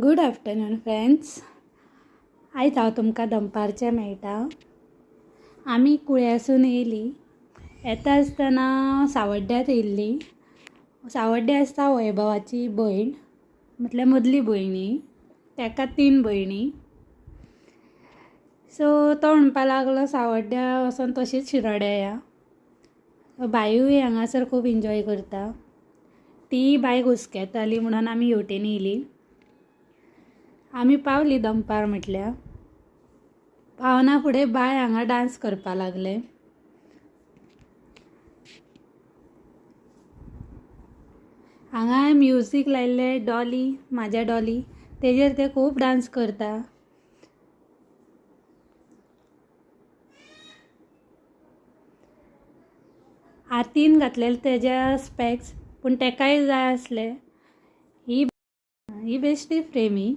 Good afternoon friends. आयज हांव तुमकां दनपारचें मेळटा. आमी कुळ्यासून येयली. येता आसतना सावड्ड्यांत येयल्ली. सावड्ड्या आसता वैभवाची भयण, म्हटल्यार मदली भयणी. ताका 3 भयणी. सो तो म्हणपाक लागलो सावड्ड्या वचोन तशीच शिरोड्या या. बायूय हांगासर खूब एन्जॉय करता. ती बाय घुस्केताली म्हणून आमी हेवटेन येयली. आमी पावली दनपार म्हटल्यार. पावना फुडें बाय हांगा डांस करपाक लागले. हांगा म्युजीक लायिल्ले डॉली, म्हाज्या डॉली, तेजेर ते खूब डांस करता. आरतीन घातलेले तेज्या स्पेक्स, पूण तेकाय जाय आसले. ही बेश्टी फ्रेमी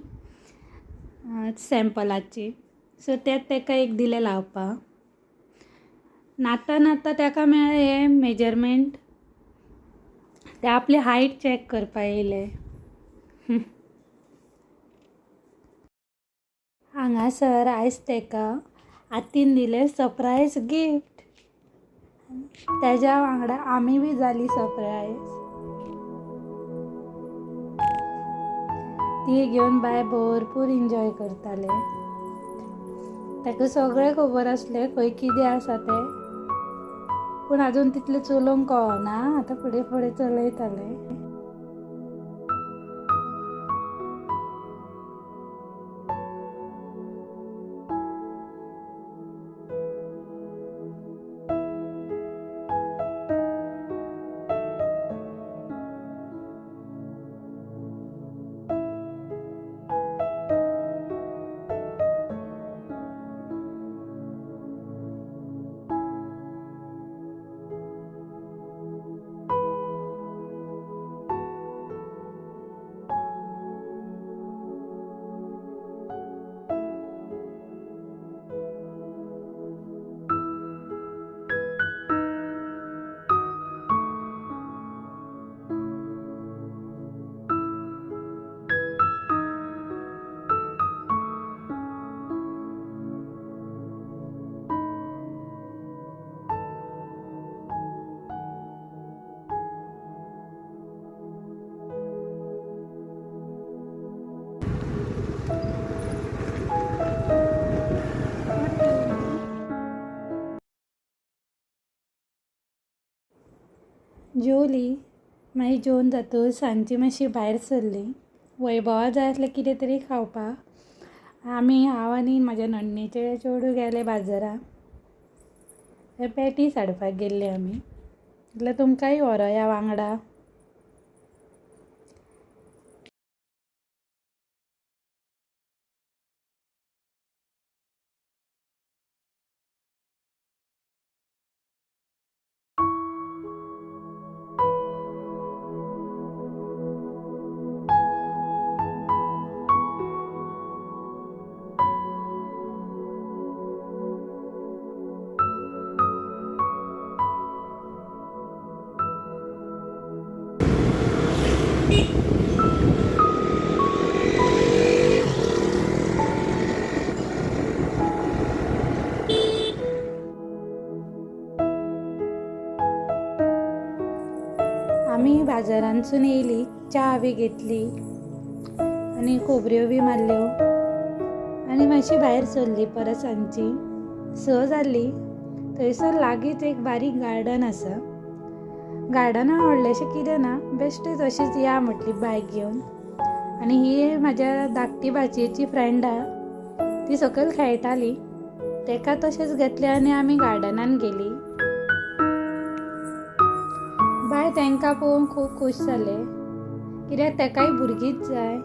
सॅम्पलाची. सो तें तेका एक दिलें लावपाक. नाता नाता तेका मेळ्ळें हें मेजरमेंट. ते आपली हायट चॅक करपाक येयले. हांगासर आयज तेका आतीन दिलें सरप्रायज गिफ्ट. तेज्या वांगडा आमी बी जाली सरप्रायज. ती घेवन बाय भरपूर एन्जॉय करताले. ताका सगळें खबर आसलें खंय कितें आसा तें, पूण आजून तितलें चलोवंक कळना. आतां फुडें फुडें चलयताले. जेवली. मागीर जेवन जातूर सांजची मातशी भायर सरली. वैभवा जाय आसलें कितें तरी खावपाक. हांव आनी म्हाज्या नण्डेचें चेडूं गेले बाजारांत. पॅटीस हाडपाक गेल्ले आमी. म्हटल्यार तुमकांय व्हरोया वांगडा. आमी बाजारांतसून येयली. च्या बी घेतली आनी खोबऱ्यो बी मारल्यो आनी मातशी भायर सरली परत सांजची. 6 जाली. थंयसर लागींच एक बारीक गार्डन आसा. गार्डनां व्हडलेशें कितें ना, बेश्टी तशीच या म्हटली बायक घेवन. आनी ही म्हाज्या धाकटी भाचयेची फ्रेंडा. ती सकयल खेळटाली. तेका तशेंच घेतलें आनी आमी गार्डनान गेली. बाय तांकां पळोवन खूब खूश जालें, कित्याक तेकाय भुरगींच जाय.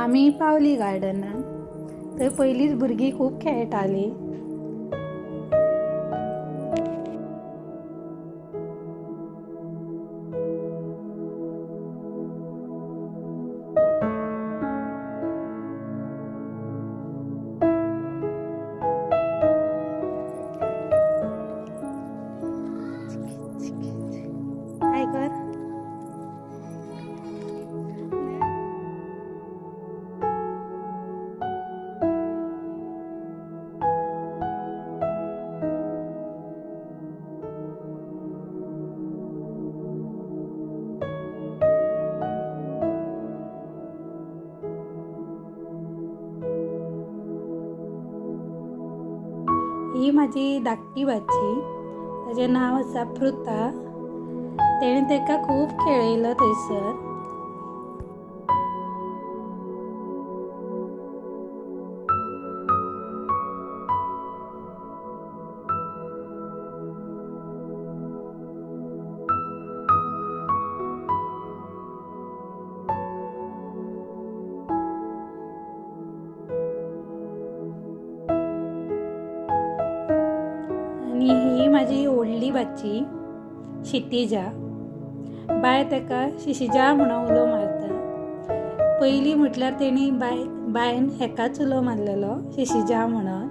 आमी पावली गार्डनान. थंय पयलींच भुरगीं खूब खेळटालीं. काय कर. ही माझी धाकटी भाची. ताचें नांव आसा पृथा. तेणें ताका खूब खेळयलो थंयसर. आणि ही माझी व्हडली भाची क्षितिजा. बाय ताका शिशिजा म्हणून उलो मारता. पयलीं म्हटल्यार तेणी बायन हेकाच उलो मारलेलो शिशिजा म्हणून.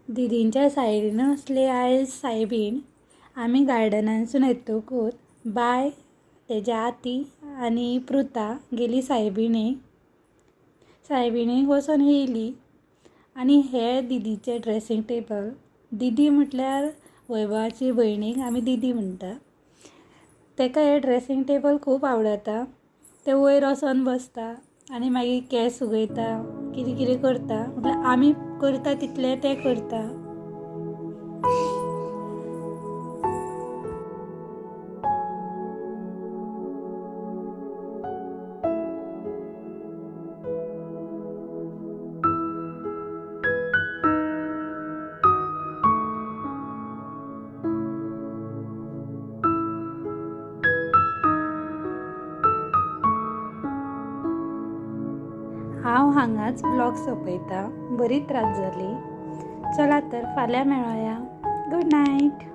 दिदींच्या सायडीन आसली आयज सायबीण. आमी गार्डनानसून येतकूच बाय, तेज्या आती आनी पृथा गेली सायबिणीक. सायबिणीक वचून येयली. आनी हे दिदीचे ड्रेसींग टेबल. दिदी म्हटल्यार वैभवाची भयणीक आमी दिदी म्हणटा. ताका हे ड्रेसींग टेबल खूब आवडटा. ते वयर वचून बसता आनी मागीर केंस उगयता, कितें कितें करता. म्हटल्यार आमी करता तितलें तें करता. हांव हांगाच ब्लॉग सोंपयतां. बरी त्रास जाली. चला तर फाल्यां मेळोया. Good night.